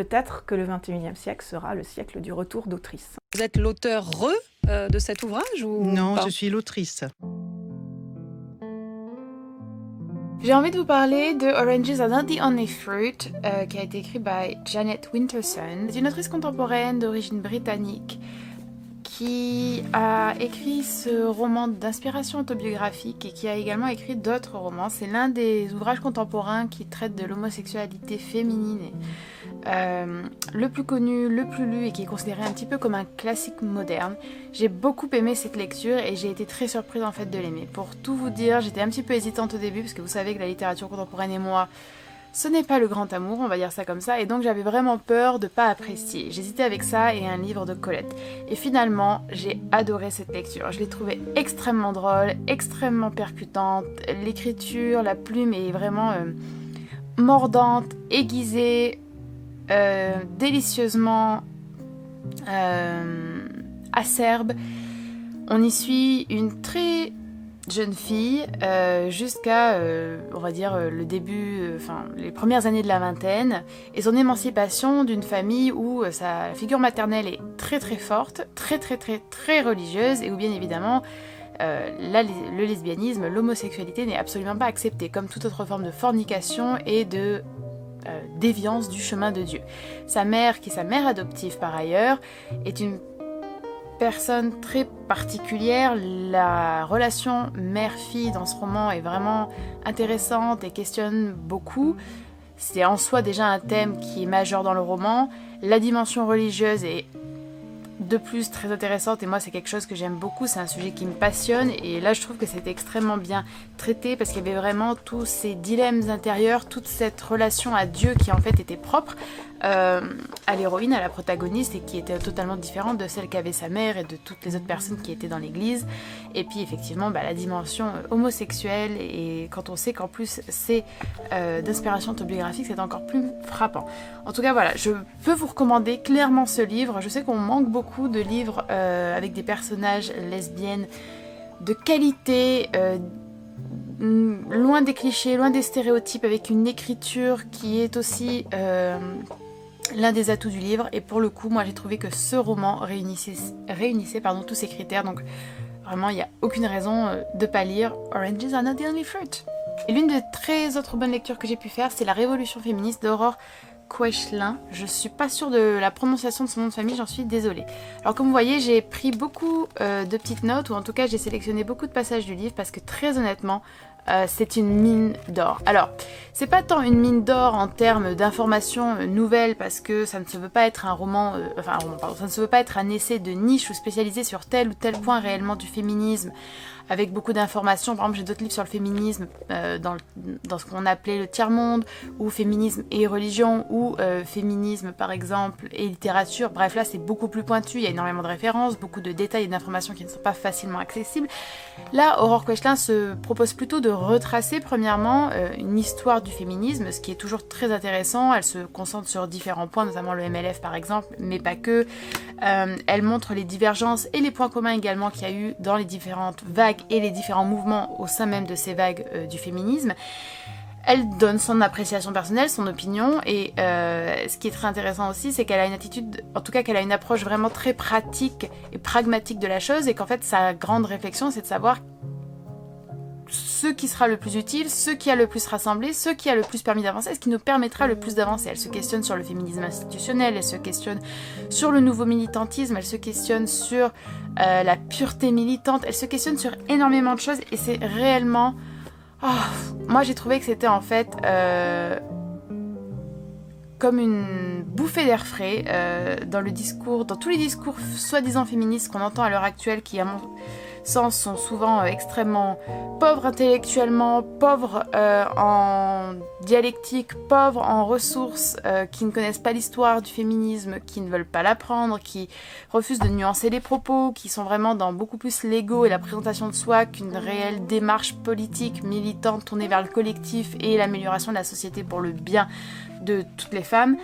peut-être que le XXIe siècle sera le siècle du retour d'autrice. Vous êtes l'auteur de cet ouvrage ou Non, pas? je suis l'autrice. J'ai envie de vous parler de Oranges Are Not the Only Fruit, qui a été écrit par Janet Winterson. C'est une autrice contemporaine d'origine britannique qui a écrit ce roman d'inspiration autobiographique et qui a également écrit d'autres romans. C'est l'un des ouvrages contemporains qui traite de l'homosexualité féminine, le plus connu, le plus lu et qui est considéré un petit peu comme un classique moderne. J'ai beaucoup aimé cette lecture et j'ai été très surprise en fait de l'aimer. Pour tout vous dire, j'étais un petit peu hésitante au début parce que vous savez que la littérature contemporaine et moi, ce n'est pas le grand amour, on va dire ça comme ça, et donc j'avais vraiment peur de pas apprécier. J'hésitais avec ça et un livre de Colette. Et finalement, j'ai adoré cette lecture. Je l'ai trouvée extrêmement drôle, extrêmement percutante. L'écriture, la plume est vraiment mordante, aiguisée, délicieusement acerbe. On y suit une très jeune fille jusqu'à, on va dire, le début, les premières années de la vingtaine, et son émancipation d'une famille où sa figure maternelle est très très forte, très très très très religieuse, et où bien évidemment le lesbianisme, l'homosexualité n'est absolument pas acceptée, comme toute autre forme de fornication et de déviance du chemin de Dieu. Sa mère, qui est sa mère adoptive par ailleurs, est une personne très particulière. La relation mère-fille dans ce roman est vraiment intéressante et questionne beaucoup. C'est en soi déjà un thème qui est majeur dans le roman. La dimension religieuse est de plus très intéressante et moi c'est quelque chose que j'aime beaucoup, c'est un sujet qui me passionne et là je trouve que c'était extrêmement bien traité parce qu'il y avait vraiment tous ces dilemmes intérieurs, toute cette relation à Dieu qui en fait était propre à l'héroïne, à la protagoniste et qui était totalement différente de celle qu'avait sa mère et de toutes les autres personnes qui étaient dans l'église. Et puis effectivement la dimension homosexuelle, et quand on sait qu'en plus c'est d'inspiration autobiographique, c'est encore plus frappant. En tout cas voilà, je peux vous recommander clairement ce livre. Je sais qu'on manque beaucoup de livres avec des personnages lesbiennes de qualité, loin des clichés, loin des stéréotypes, avec une écriture qui est aussi l'un des atouts du livre. Et pour le coup, moi j'ai trouvé que ce roman réunissait tous ces critères, donc vraiment il n'y a aucune raison de pas lire Oranges Are Not the Only Fruit. Et l'une des très autres bonnes lectures que j'ai pu faire, c'est La Révolution féministe d'Aurore Quechelin. Je suis pas sûre de la prononciation de son nom de famille, j'en suis désolée. Alors comme vous voyez, j'ai pris beaucoup de petites notes, ou en tout cas j'ai sélectionné beaucoup de passages du livre parce que très honnêtement, c'est une mine d'or. Alors, c'est pas tant une mine d'or en termes d'informations nouvelles parce que ça ne se veut pas être un roman, ça ne se veut pas être un essai de niche ou spécialisé sur tel ou tel point réellement du féminisme, avec beaucoup d'informations. Par exemple, j'ai d'autres livres sur le féminisme dans ce qu'on appelait le tiers-monde, ou féminisme et religion, ou féminisme par exemple et littérature. Bref, là c'est beaucoup plus pointu, il y a énormément de références, beaucoup de détails et d'informations qui ne sont pas facilement accessibles. Là, Aurore Quechelin se propose plutôt de retracer premièrement une histoire du féminisme, ce qui est toujours très intéressant. Elle se concentre sur différents points, notamment le MLF par exemple, mais pas que. Elle montre les divergences et les points communs également qu'il y a eu dans les différentes vagues et les différents mouvements au sein même de ces vagues du féminisme. Elle donne son appréciation personnelle, son opinion, et ce qui est très intéressant aussi, c'est qu'elle a une attitude, en tout cas qu'elle a une approche vraiment très pratique et pragmatique de la chose, et qu'en fait sa grande réflexion c'est de savoir ce qui sera le plus utile, ce qui a le plus rassemblé, ce qui a le plus permis d'avancer, ce qui nous permettra le plus d'avancer. Elle se questionne sur le féminisme institutionnel, elle se questionne sur le nouveau militantisme, elle se questionne sur la pureté militante, elle se questionne sur énormément de choses et c'est réellement... moi j'ai trouvé que c'était en fait comme une bouffée d'air frais dans tous les discours soi-disant féministes qu'on entend à l'heure actuelle qui à mon sens sont souvent extrêmement pauvres intellectuellement, pauvres en dialectique, pauvres en ressources, qui ne connaissent pas l'histoire du féminisme, qui ne veulent pas l'apprendre, qui refusent de nuancer les propos, qui sont vraiment dans beaucoup plus l'ego et la présentation de soi qu'une réelle démarche politique, militante, tournée vers le collectif et l'amélioration de la société pour le bien de toutes les femmes.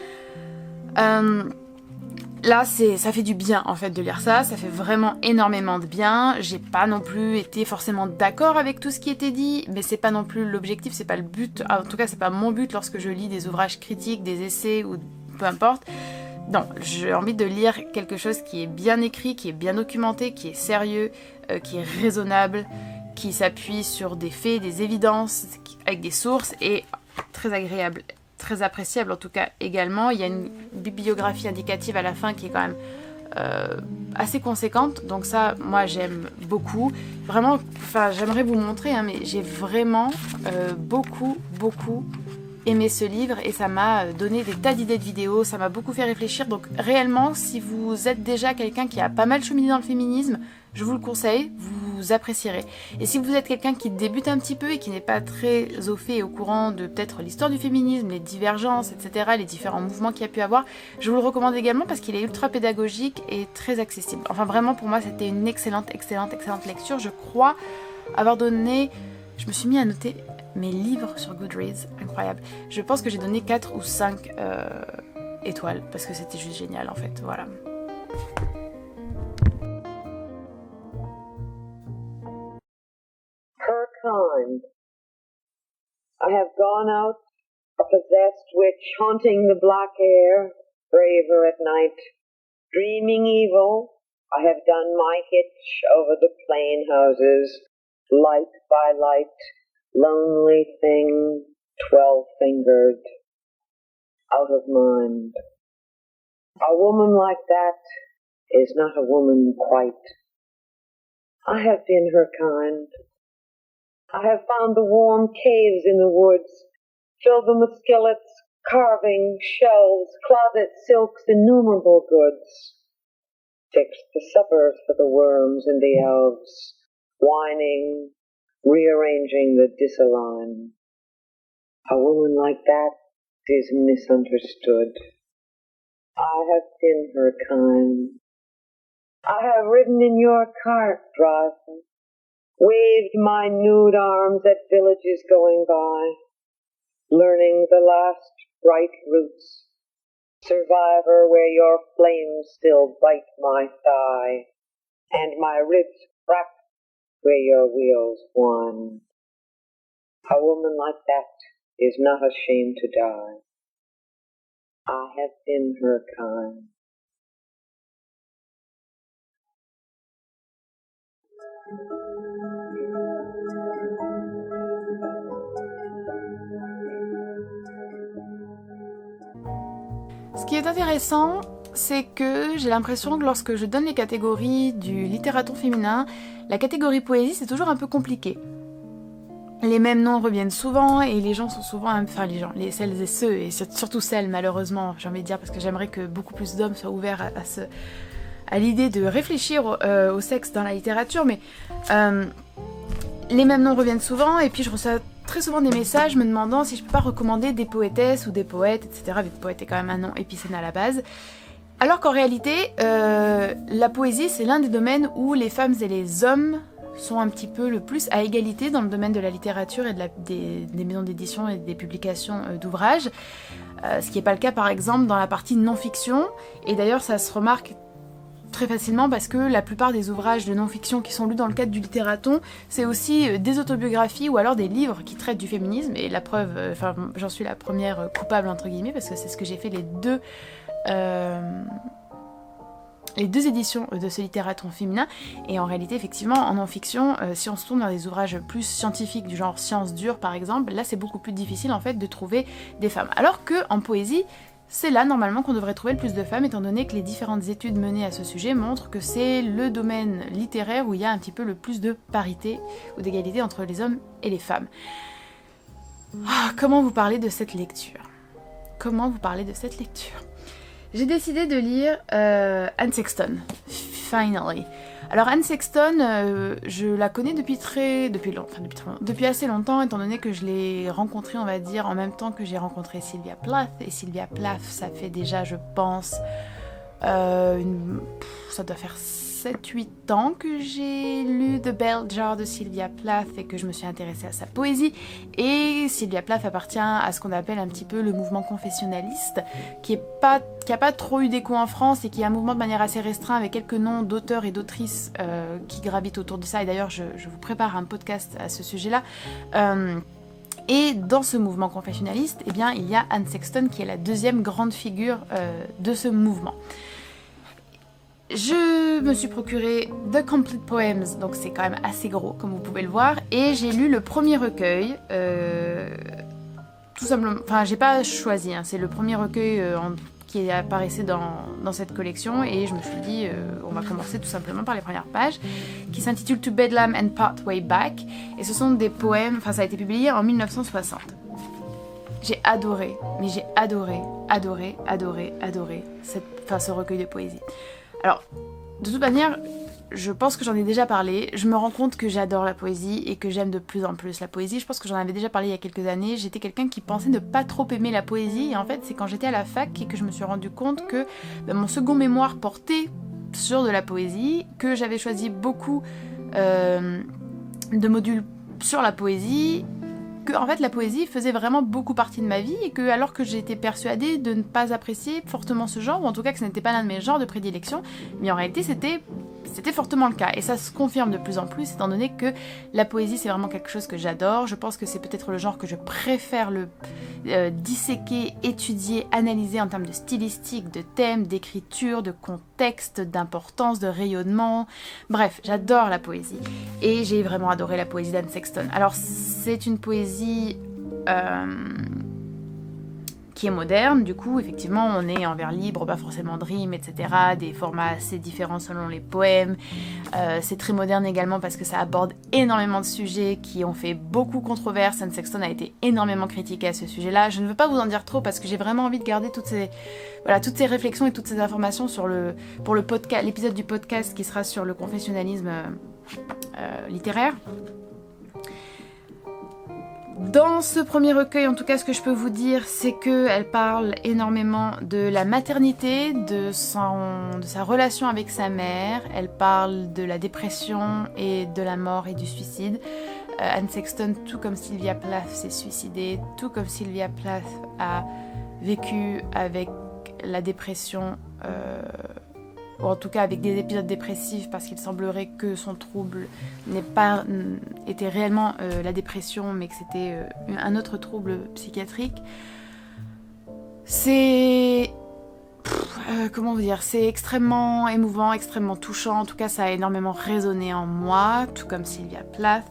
Là, ça fait du bien en fait de lire ça, ça fait vraiment énormément de bien. J'ai pas non plus été forcément d'accord avec tout ce qui était dit, mais c'est pas non plus l'objectif, c'est pas le but, en tout cas c'est pas mon but lorsque je lis des ouvrages critiques, des essais ou peu importe. Non, j'ai envie de lire quelque chose qui est bien écrit, qui est bien documenté, qui est sérieux, qui est raisonnable, qui s'appuie sur des faits, des évidences, avec des sources, et très agréable, très appréciable en tout cas également. Il y a une bibliographie indicative à la fin qui est quand même assez conséquente, donc ça moi j'aime beaucoup. Vraiment, enfin j'aimerais vous montrer, hein, mais j'ai vraiment beaucoup aimé ce livre et ça m'a donné des tas d'idées de vidéos, ça m'a beaucoup fait réfléchir. Donc réellement, si vous êtes déjà quelqu'un qui a pas mal cheminé dans le féminisme, je vous le conseille, vous apprécierez. Et si vous êtes quelqu'un qui débute un petit peu et qui n'est pas très au fait et au courant de peut-être l'histoire du féminisme, les divergences, etc., les différents mouvements qu'il y a pu avoir, je vous le recommande également parce qu'il est ultra pédagogique et très accessible. Enfin vraiment, pour moi, c'était une excellente lecture. Je crois avoir donné... Je me suis mis à noter mes livres sur Goodreads, incroyable. Je pense que j'ai donné 4 ou 5 étoiles parce que c'était juste génial en fait, voilà. Her kind. I have gone out, a possessed witch haunting the black air, braver at night, dreaming evil. I have done my hitch over the plain houses, light by light, lonely thing, 12-fingered, out of mind. A woman like that is not a woman quite. I have been her kind. I have found the warm caves in the woods, filled them with skillets, carving, shelves, closets, silks, innumerable goods. Fixed the suppers for the worms and the elves, whining, rearranging the disaligned. A woman like that is misunderstood. I have been her kind. I have ridden in your cart, driver, waved my nude arms at villages going by, learning the last bright roots, survivor where your flames still bite my thigh, and my ribs crack where your wheels whine. A woman like that is not ashamed to die. I have been her kind. Ce qui est intéressant, c'est que j'ai l'impression que lorsque je donne les catégories du littératon féminin, la catégorie poésie c'est toujours un peu compliqué. Les mêmes noms reviennent souvent et les gens sont souvent, enfin les gens, celles et ceux, et surtout celles malheureusement, j'ai envie de dire, parce que j'aimerais que beaucoup plus d'hommes soient ouverts à l'idée de réfléchir au sexe dans la littérature, mais les mêmes noms reviennent souvent et puis je reçois très souvent des messages me demandant si je peux pas recommander des poétesses ou des poètes, etc. Mais poète est quand même un nom épicène à la base. Alors qu'en réalité, la poésie c'est l'un des domaines où les femmes et les hommes sont un petit peu le plus à égalité dans le domaine de la littérature et des maisons d'édition et des publications d'ouvrages. Ce qui n'est pas le cas par exemple dans la partie non-fiction. Et d'ailleurs ça se remarque très facilement parce que la plupart des ouvrages de non-fiction qui sont lus dans le cadre du littératon, c'est aussi des autobiographies ou alors des livres qui traitent du féminisme. Et la preuve, j'en suis la première coupable entre guillemets parce que c'est ce que j'ai fait les deux éditions de ce littératon féminin. Et en réalité, effectivement, en non-fiction, si on se tourne vers des ouvrages plus scientifiques du genre sciences dures par exemple, là c'est beaucoup plus difficile en fait de trouver des femmes. Alors que en poésie, c'est là normalement qu'on devrait trouver le plus de femmes, étant donné que les différentes études menées à ce sujet montrent que c'est le domaine littéraire où il y a un petit peu le plus de parité ou d'égalité entre les hommes et les femmes. Comment vous parler de cette lecture ? J'ai décidé de lire Anne Sexton, finally. Alors Anne Sexton, je la connais depuis assez longtemps, étant donné que je l'ai rencontrée, on va dire, en même temps que j'ai rencontré Sylvia Plath. Et Sylvia Plath, ça fait déjà, je pense, ça doit faire 7-8 ans que j'ai lu The Bell Jar de Sylvia Plath et que je me suis intéressée à sa poésie. Et Sylvia Plath appartient à ce qu'on appelle un petit peu le mouvement confessionnaliste, qui a pas trop eu d'écho en France et qui est un mouvement de manière assez restreint avec quelques noms d'auteurs et d'autrices qui gravitent autour de ça. Et d'ailleurs, je vous prépare un podcast à ce sujet-là. Et dans ce mouvement confessionnaliste, eh bien, il y a Anne Sexton qui est la deuxième grande figure de ce mouvement. Je me suis procuré The Complete Poems, donc c'est quand même assez gros comme vous pouvez le voir, et j'ai lu le premier recueil, tout simplement, enfin j'ai pas choisi, hein, c'est le premier recueil qui apparaissait dans cette collection, et je me suis dit on va commencer tout simplement par les premières pages, qui s'intitule To Bedlam and Part Way Back, et ce sont des poèmes, enfin ça a été publié en 1960. J'ai adoré, mais j'ai adoré ce recueil de poésie. Alors, de toute manière, je pense que j'en ai déjà parlé. Je me rends compte que j'adore la poésie et que j'aime de plus en plus la poésie. Je pense que j'en avais déjà parlé il y a quelques années. J'étais quelqu'un qui pensait ne pas trop aimer la poésie. Et en fait, c'est quand j'étais à la fac et que je me suis rendu compte que mon second mémoire portait sur de la poésie, que j'avais choisi beaucoup de modules sur la poésie, que en fait la poésie faisait vraiment beaucoup partie de ma vie et que alors que j'étais persuadée de ne pas apprécier fortement ce genre, ou en tout cas que ce n'était pas l'un de mes genres de prédilection, mais en réalité c'était fortement le cas, et ça se confirme de plus en plus étant donné que la poésie c'est vraiment quelque chose que j'adore. Je pense que c'est peut-être le genre que je préfère le disséquer, étudier, analyser en termes de stylistique, de thème, d'écriture, de contexte, d'importance, de rayonnement. Bref, j'adore la poésie et j'ai vraiment adoré la poésie d'Anne Sexton. Alors c'est une poésie qui est moderne, du coup effectivement on est en vers libre, pas forcément de rime, etc., des formats assez différents selon les poèmes, c'est très moderne également parce que ça aborde énormément de sujets qui ont fait beaucoup controverse. Anne Sexton a été énormément critiquée à ce sujet-là. Je ne veux pas vous en dire trop parce que j'ai vraiment envie de garder toutes ces réflexions et toutes ces informations pour le podcast, l'épisode du podcast qui sera sur le confessionnalisme littéraire. Dans ce premier recueil, en tout cas, ce que je peux vous dire, c'est qu'elle parle énormément de la maternité, de sa relation avec sa mère. Elle parle de la dépression et de la mort et du suicide. Anne Sexton, tout comme Sylvia Plath, s'est suicidée, tout comme Sylvia Plath a vécu avec la dépression, ou en tout cas avec des épisodes dépressifs, parce qu'il semblerait que son trouble était réellement la dépression, mais que c'était un autre trouble psychiatrique. C'est... comment vous dire, c'est extrêmement émouvant, extrêmement touchant. En tout cas, ça a énormément résonné en moi, tout comme Sylvia Plath.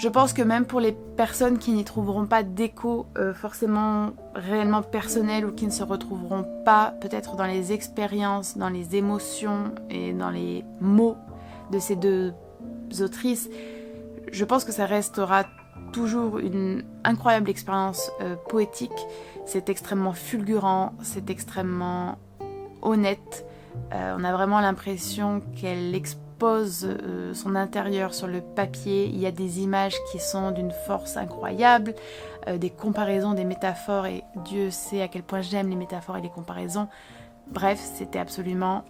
Je pense que même pour les personnes qui n'y trouveront pas d'écho forcément réellement personnel, ou qui ne se retrouveront pas peut-être dans les expériences, dans les émotions et dans les mots de ces deux autrices, je pense que ça restera toujours une incroyable expérience poétique. C'est extrêmement fulgurant, c'est extrêmement honnête. On a vraiment l'impression qu'elle pose son intérieur sur le papier. Il y a des images qui sont d'une force incroyable, des comparaisons, des métaphores, et Dieu sait à quel point j'aime les métaphores et les comparaisons. Bref, c'était absolument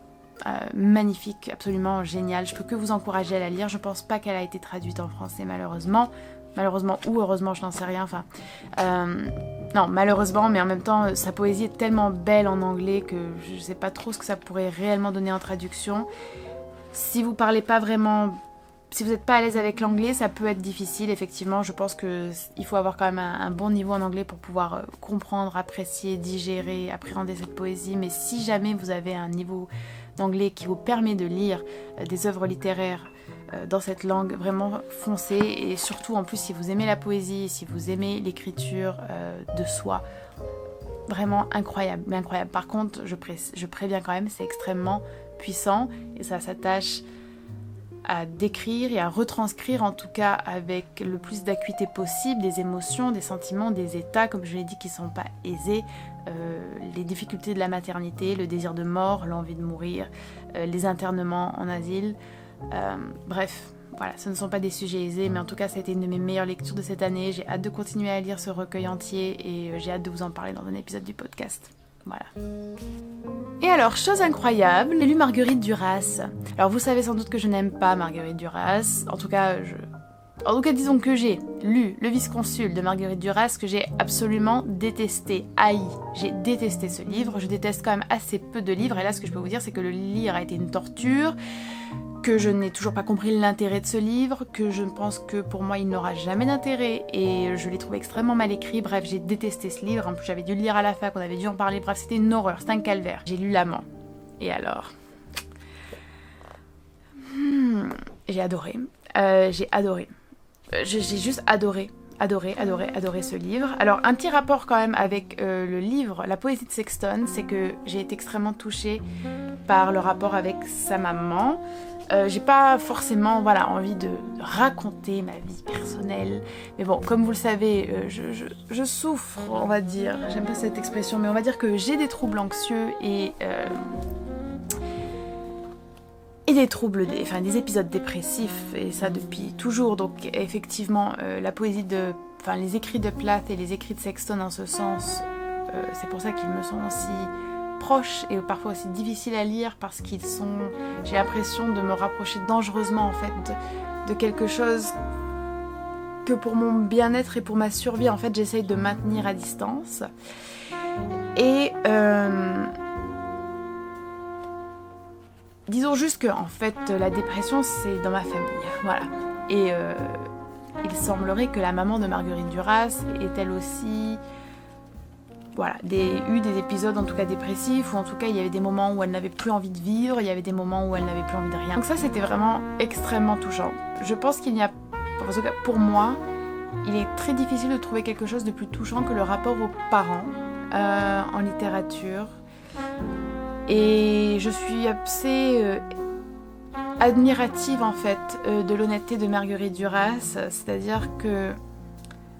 magnifique, absolument génial. Je peux que vous encourager à la lire. Je pense pas qu'elle a été traduite en français malheureusement ou heureusement, je n'en sais rien. Non, malheureusement, mais en même temps sa poésie est tellement belle en anglais que je sais pas trop ce que ça pourrait réellement donner en traduction. Si vous parlez pas vraiment, si vous n'êtes pas à l'aise avec l'anglais, ça peut être difficile, effectivement. Je pense qu'il faut avoir quand même un bon niveau en anglais pour pouvoir comprendre, apprécier, digérer, appréhender cette poésie. Mais si jamais vous avez un niveau d'anglais qui vous permet de lire des œuvres littéraires dans cette langue, vraiment foncez. Et surtout, en plus, si vous aimez la poésie, si vous aimez l'écriture de soi, vraiment incroyable, mais incroyable. Par contre, je préviens quand même, c'est extrêmement puissant et ça s'attache à décrire et à retranscrire, en tout cas avec le plus d'acuité possible, des émotions, des sentiments, des états, comme je l'ai dit, qui ne sont pas aisés, les difficultés de la maternité, le désir de mort, l'envie de mourir, les internements en asile, bref, voilà, ce ne sont pas des sujets aisés, mais en tout cas ça a été une de mes meilleures lectures de cette année. J'ai hâte de continuer à lire ce recueil entier et j'ai hâte de vous en parler dans un épisode du podcast. Voilà. Et alors, chose incroyable, j'ai lu Marguerite Duras. Alors vous savez sans doute que je n'aime pas Marguerite Duras. En tout cas, disons que j'ai lu Le Vice-Consul de Marguerite Duras, que j'ai absolument détesté, haï. J'ai détesté ce livre. Je déteste quand même assez peu de livres. Et là, ce que je peux vous dire, c'est que le lire a été une torture. que je n'ai toujours pas compris l'intérêt de ce livre, que je pense que pour moi il n'aura jamais d'intérêt et je l'ai trouvé extrêmement mal écrit. Bref, j'ai détesté ce livre, en plus j'avais dû le lire à la fac, on avait dû en parler, bref c'était une horreur, c'était un calvaire. J'ai lu L'Amant, et alors j'ai adoré, j'ai juste adoré ce livre. Alors un petit rapport quand même avec le livre La poésie de Sexton, c'est que j'ai été extrêmement touchée par le rapport avec sa maman. J'ai pas forcément envie de raconter ma vie personnelle, mais bon, comme vous le savez, je souffre, on va dire, j'aime pas cette expression, mais on va dire que j'ai des troubles anxieux et des troubles, des épisodes dépressifs, et ça depuis toujours. Donc effectivement, la poésie les écrits de Plath et les écrits de Sexton en ce sens, c'est pour ça qu'ils me sont aussi proches et parfois aussi difficiles à lire, parce qu'ils sont, j'ai l'impression de me rapprocher dangereusement en fait de quelque chose que pour mon bien-être et pour ma survie en fait j'essaye de maintenir à distance. Et disons juste que en fait la dépression c'est dans ma famille, voilà. Et il semblerait que la maman de Marguerite Duras ait elle aussi eu des épisodes en tout cas dépressifs, ou en tout cas il y avait des moments où elle n'avait plus envie de vivre, il y avait des moments où elle n'avait plus envie de rien. Donc ça c'était vraiment extrêmement touchant. Je pense qu'il n'y a, en tout cas pour moi, il est très difficile de trouver quelque chose de plus touchant que le rapport aux parents en littérature. Et je suis assez admirative en fait de l'honnêteté de Marguerite Duras, c'est-à-dire que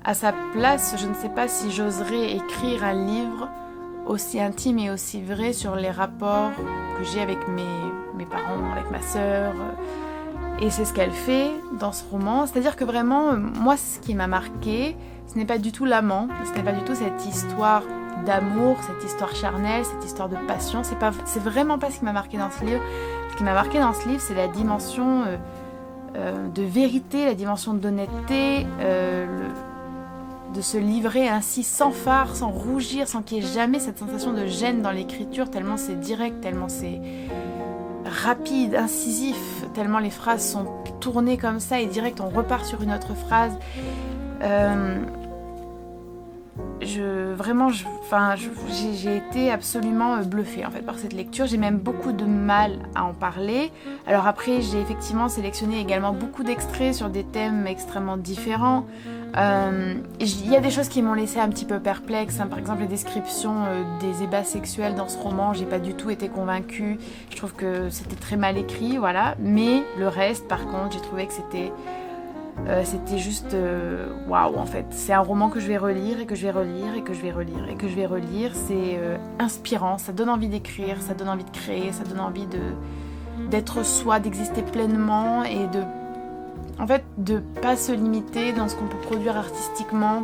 à sa place, je ne sais pas si j'oserais écrire un livre aussi intime et aussi vrai sur les rapports que j'ai avec mes parents, avec ma sœur. Et c'est ce qu'elle fait dans ce roman. C'est-à-dire que vraiment, moi, ce qui m'a marqué, ce n'est pas du tout l'amant, ce n'est pas du tout cette histoire d'amour, cette histoire charnelle, cette histoire de passion. C'est vraiment pas ce qui m'a marqué dans ce livre. Ce qui m'a marqué dans ce livre, c'est la dimension de vérité, la dimension d'honnêteté, de se livrer ainsi sans phare, sans rougir, sans qu'il y ait jamais cette sensation de gêne dans l'écriture, tellement c'est direct, tellement c'est rapide, incisif, tellement les phrases sont tournées comme ça et direct, on repart sur une autre phrase. J'ai été absolument bluffée en fait par cette lecture. J'ai même beaucoup de mal à en parler. Alors après, j'ai effectivement sélectionné également beaucoup d'extraits sur des thèmes extrêmement différents. Il y a des choses qui m'ont laissé un petit peu perplexe, hein. Par exemple, les descriptions des ébats sexuels dans ce roman, j'ai pas du tout été convaincue. Je trouve que c'était très mal écrit, voilà. Mais le reste, par contre, j'ai trouvé que c'était juste waouh en fait. C'est un roman que je vais relire et que je vais relire et que je vais relire et que je vais relire. C'est inspirant, ça donne envie d'écrire, ça donne envie de créer, ça donne envie d'être soi, d'exister pleinement et de pas se limiter dans ce qu'on peut produire artistiquement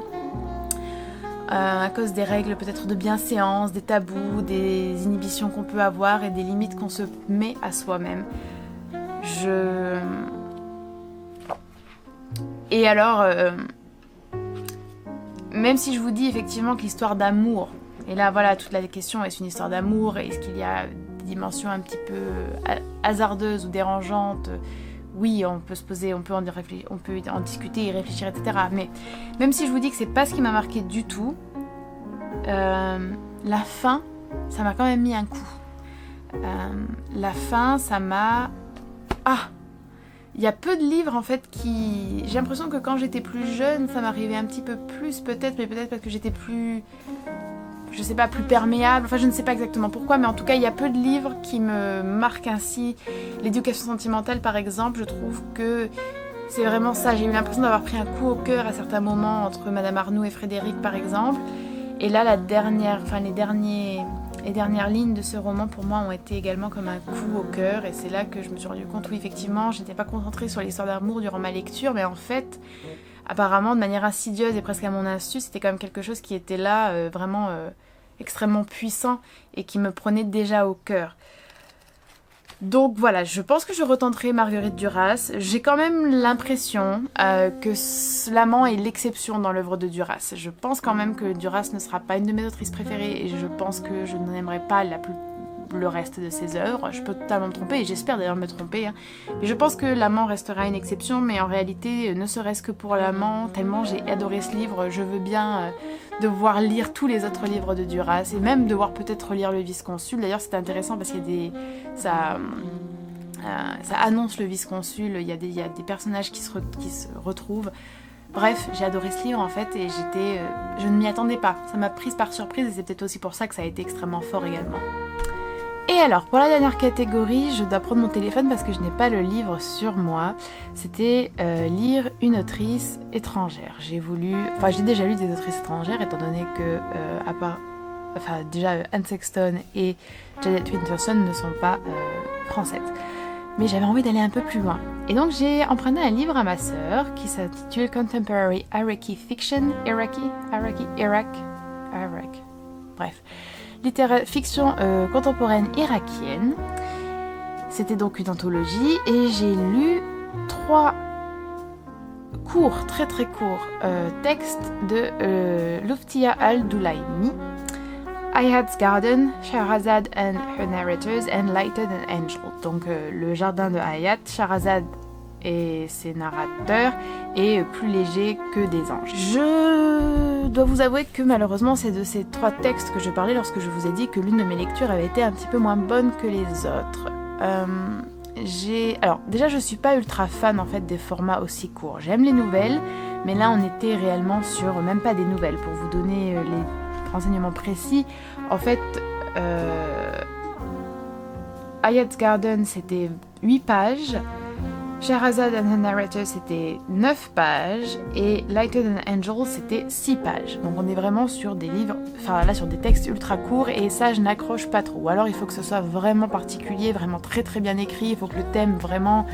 à cause des règles peut-être de bienséance, des tabous, des inhibitions qu'on peut avoir et des limites qu'on se met à soi-même. Et alors, même si je vous dis effectivement que l'histoire d'amour, et là voilà, toute la question, est-ce une histoire d'amour, est-ce qu'il y a des dimensions un petit peu hasardeuses ou dérangeantes, oui, on peut se poser, on peut en discuter, y réfléchir, etc. Mais même si je vous dis que c'est pas ce qui m'a marqué du tout, la fin, ça m'a quand même mis un coup. La fin, ça m'a... Il y a peu de livres en fait qui... J'ai l'impression que quand j'étais plus jeune, ça m'arrivait un petit peu plus peut-être, mais peut-être parce que j'étais plus... Je sais pas, plus perméable, enfin je ne sais pas exactement pourquoi, mais en tout cas il y a peu de livres qui me marquent ainsi. L'éducation sentimentale par exemple, je trouve que c'est vraiment ça. J'ai eu l'impression d'avoir pris un coup au cœur à certains moments entre Madame Arnoux et Frédéric par exemple. Et là les dernières lignes de ce roman pour moi ont été également comme un coup au cœur, et c'est là que je me suis rendu compte, oui effectivement, je n'étais pas concentrée sur l'histoire d'amour durant ma lecture, mais en fait, apparemment de manière insidieuse et presque à mon insu, c'était quand même quelque chose qui était là, vraiment extrêmement puissant et qui me prenait déjà au cœur. Donc voilà, je pense que je retenterai Marguerite Duras. J'ai quand même l'impression que L'Amant est l'exception dans l'œuvre de Duras. Je pense quand même que Duras ne sera pas une de mes autrices préférées et je pense que je n'aimerais pas le reste de ses œuvres. Je peux totalement me tromper, et j'espère d'ailleurs me tromper. Hein. Mais je pense que L'Amant restera une exception, mais en réalité, ne serait-ce que pour L'Amant, tellement j'ai adoré ce livre, je veux bien devoir lire tous les autres livres de Duras, et même devoir peut-être relire Le Vice-Consul. D'ailleurs, c'est intéressant parce qu'il y a ça annonce le vice-consul, il y a des personnages qui se retrouvent. Bref, j'ai adoré ce livre en fait, et je ne m'y attendais pas. Ça m'a prise par surprise, et c'est peut-être aussi pour ça que ça a été extrêmement fort également. Et alors, pour la dernière catégorie, je dois prendre mon téléphone parce que je n'ai pas le livre sur moi. C'était lire une autrice étrangère. J'ai déjà lu des autrices étrangères, étant donné que, déjà Anne Sexton et Janet Winterson ne sont pas françaises. Mais j'avais envie d'aller un peu plus loin. Et donc j'ai emprunté un livre à ma sœur qui s'intitule Contemporary Iraqi Fiction, Iraq. Bref, fiction contemporaine irakienne. C'était donc une anthologie et j'ai lu 3 courts, très très courts textes de Luftia al-Doulaimi. Ayat's Garden, Shahrazad and Her Narrators, and Lighted an Angel. Donc le jardin de Ayat, Shahrazad et ses narrateurs, et plus léger que des anges. Je dois vous avouer que malheureusement c'est de ces 3 textes que je parlais lorsque je vous ai dit que l'une de mes lectures avait été un petit peu moins bonne que les autres. Alors déjà je suis pas ultra fan en fait des formats aussi courts. J'aime les nouvelles, mais là on était réellement sur même pas des nouvelles. Pour vous donner les renseignements précis, en fait Ayat's Garden c'était 8 pages, Shahrazad and Her Narrator c'était 9 pages, et Lighted an Angel c'était 6 pages. Donc on est vraiment sur des livres, sur des textes ultra courts, et ça je n'accroche pas trop. Alors il faut que ce soit vraiment particulier, vraiment très très bien écrit, il faut que le thème vraiment...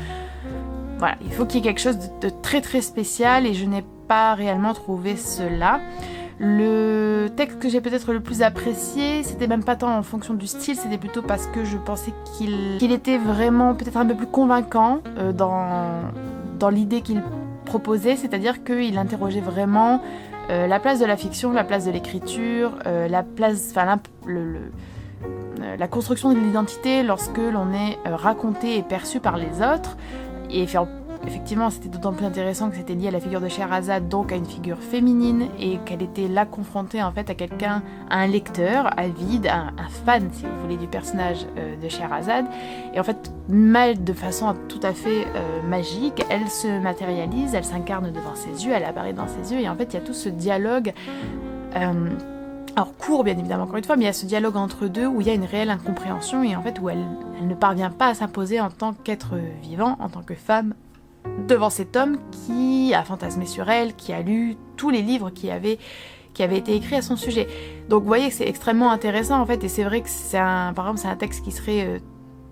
Voilà, il faut qu'il y ait quelque chose de très très spécial, et je n'ai pas réellement trouvé cela. Le texte que j'ai peut-être le plus apprécié, c'était même pas tant en fonction du style, c'était plutôt parce que je pensais qu'il était vraiment peut-être un peu plus convaincant dans l'idée qu'il proposait, c'est-à-dire qu'il interrogeait vraiment la place de la fiction, la place de l'écriture, la construction de l'identité lorsque l'on est raconté et perçu par les autres. Et effectivement, c'était d'autant plus intéressant que c'était lié à la figure de Sherazade, donc à une figure féminine, et qu'elle était là confrontée en fait à un lecteur avide, un fan, si vous voulez, du personnage de Sherazade. Et en fait, de façon tout à fait magique, elle se matérialise, elle s'incarne devant ses yeux, elle apparaît dans ses yeux, et en fait, il y a tout ce dialogue. Alors court bien évidemment encore une fois, mais il y a ce dialogue entre deux où il y a une réelle incompréhension, et en fait où elle ne parvient pas à s'imposer en tant qu'être vivant, en tant que femme, devant cet homme qui a fantasmé sur elle, qui a lu tous les livres qui avaient été écrits à son sujet. Donc vous voyez que c'est extrêmement intéressant en fait, et c'est vrai que par exemple c'est un texte qui serait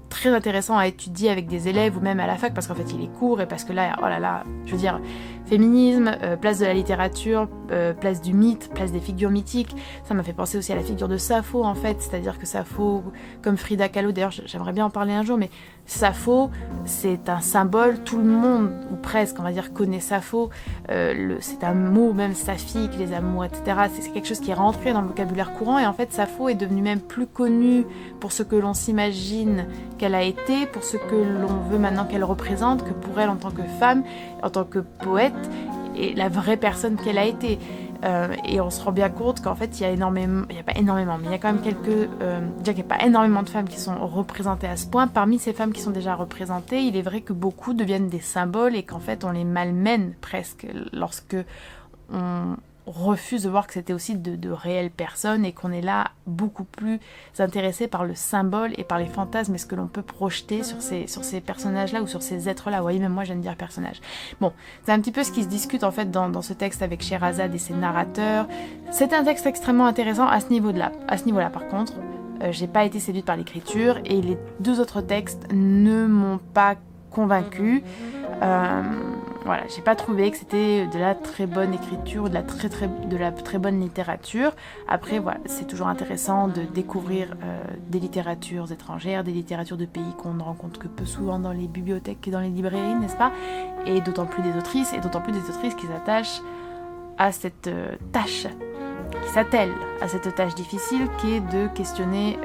très intéressant à étudier avec des élèves ou même à la fac, parce qu'en fait il est court, et parce que là, oh là là, je veux dire, féminisme, place de la littérature, place du mythe, place des figures mythiques. Ça m'a fait penser aussi à la figure de Sappho en fait, c'est-à-dire que Sappho, comme Frida Kahlo, d'ailleurs j'aimerais bien en parler un jour, mais Sappho c'est un symbole, tout le monde, ou presque on va dire, connaît Sappho, c'est un mot, même saphique, les amours, etc. C'est quelque chose qui est rentré dans le vocabulaire courant, et en fait Sappho est devenue même plus connue pour ce que l'on s'imagine qu'elle a été, pour ce que l'on veut maintenant qu'elle représente, que pour elle en tant que femme, en tant que poète, et la vraie personne qu'elle a été. Et on se rend bien compte qu'en fait il y a pas énormément, mais il y a quand même déjà qu'il n'y a pas énormément de femmes qui sont représentées à ce point. Parmi ces femmes qui sont déjà représentées, il est vrai que beaucoup deviennent des symboles, et qu'en fait on les malmène presque lorsque on refuse de voir que c'était aussi de réelles personnes, et qu'on est là beaucoup plus intéressé par le symbole et par les fantasmes et ce que l'on peut projeter sur ces personnages-là, ou sur ces êtres-là. Vous voyez, même moi j'aime dire personnages. Bon, c'est un petit peu ce qui se discute en fait dans ce texte avec Sherazade et ses narrateurs. C'était un texte extrêmement intéressant à ce niveau-là. Par contre, j'ai pas été séduite par l'écriture, et les 2 autres textes ne m'ont pas convaincue. Voilà, j'ai pas trouvé que c'était de la très bonne écriture, de la très bonne littérature. Après, voilà, c'est toujours intéressant de découvrir des littératures étrangères, des littératures de pays qu'on ne rencontre que peu souvent dans les bibliothèques et dans les librairies, n'est-ce pas? Et d'autant plus des autrices qui s'attachent à cette tâche qui s'attelle à cette tâche difficile qui est de questionner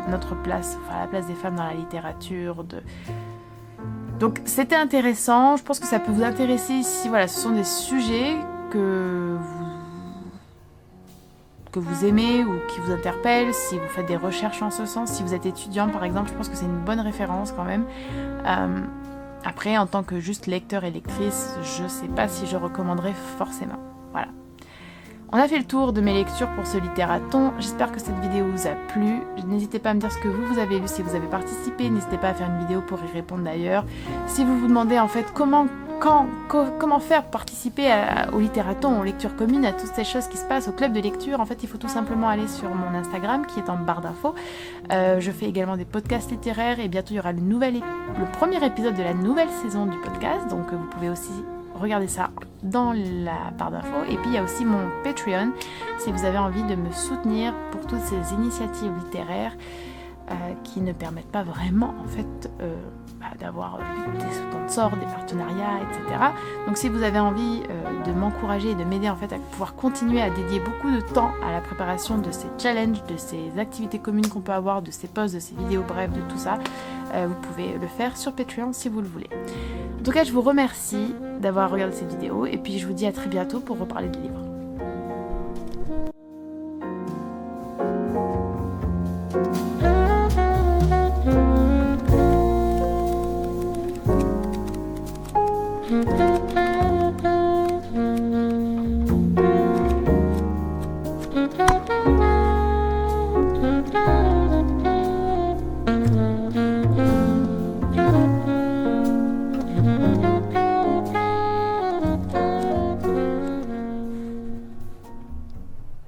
notre place, enfin la place des femmes dans la littérature. Donc c'était intéressant, je pense que ça peut vous intéresser si voilà, ce sont des sujets que vous aimez ou qui vous interpellent, si vous faites des recherches en ce sens, si vous êtes étudiant par exemple, je pense que c'est une bonne référence quand même. Après, en tant que juste lecteur et lectrice, je ne sais pas si je recommanderais forcément. Voilà. On a fait le tour de mes lectures pour ce littératon. J'espère que cette vidéo vous a plu. N'hésitez pas à me dire ce que vous avez lu, si vous avez participé. N'hésitez pas à faire une vidéo pour y répondre d'ailleurs. Si vous vous demandez en fait comment faire pour participer au littératon, aux lectures communes, à toutes ces choses qui se passent au club de lecture, en fait, il faut tout simplement aller sur mon Instagram qui est en barre d'infos. Je fais également des podcasts littéraires et bientôt il y aura le premier épisode de la nouvelle saison du podcast, donc vous pouvez aussi regarder ça dans la barre d'infos. Et puis il y a aussi mon Patreon si vous avez envie de me soutenir pour toutes ces initiatives littéraires qui ne permettent pas vraiment en fait d'avoir des sponsors, des partenariats, etc. Donc si vous avez envie de m'encourager et de m'aider en fait à pouvoir continuer à dédier beaucoup de temps à la préparation de ces challenges, de ces activités communes qu'on peut avoir, de ces posts, de ces vidéos brèves, de tout ça, vous pouvez le faire sur Patreon si vous le voulez. En tout cas, je vous remercie d'avoir regardé cette vidéo et puis je vous dis à très bientôt pour reparler de livres. Mm-hmm.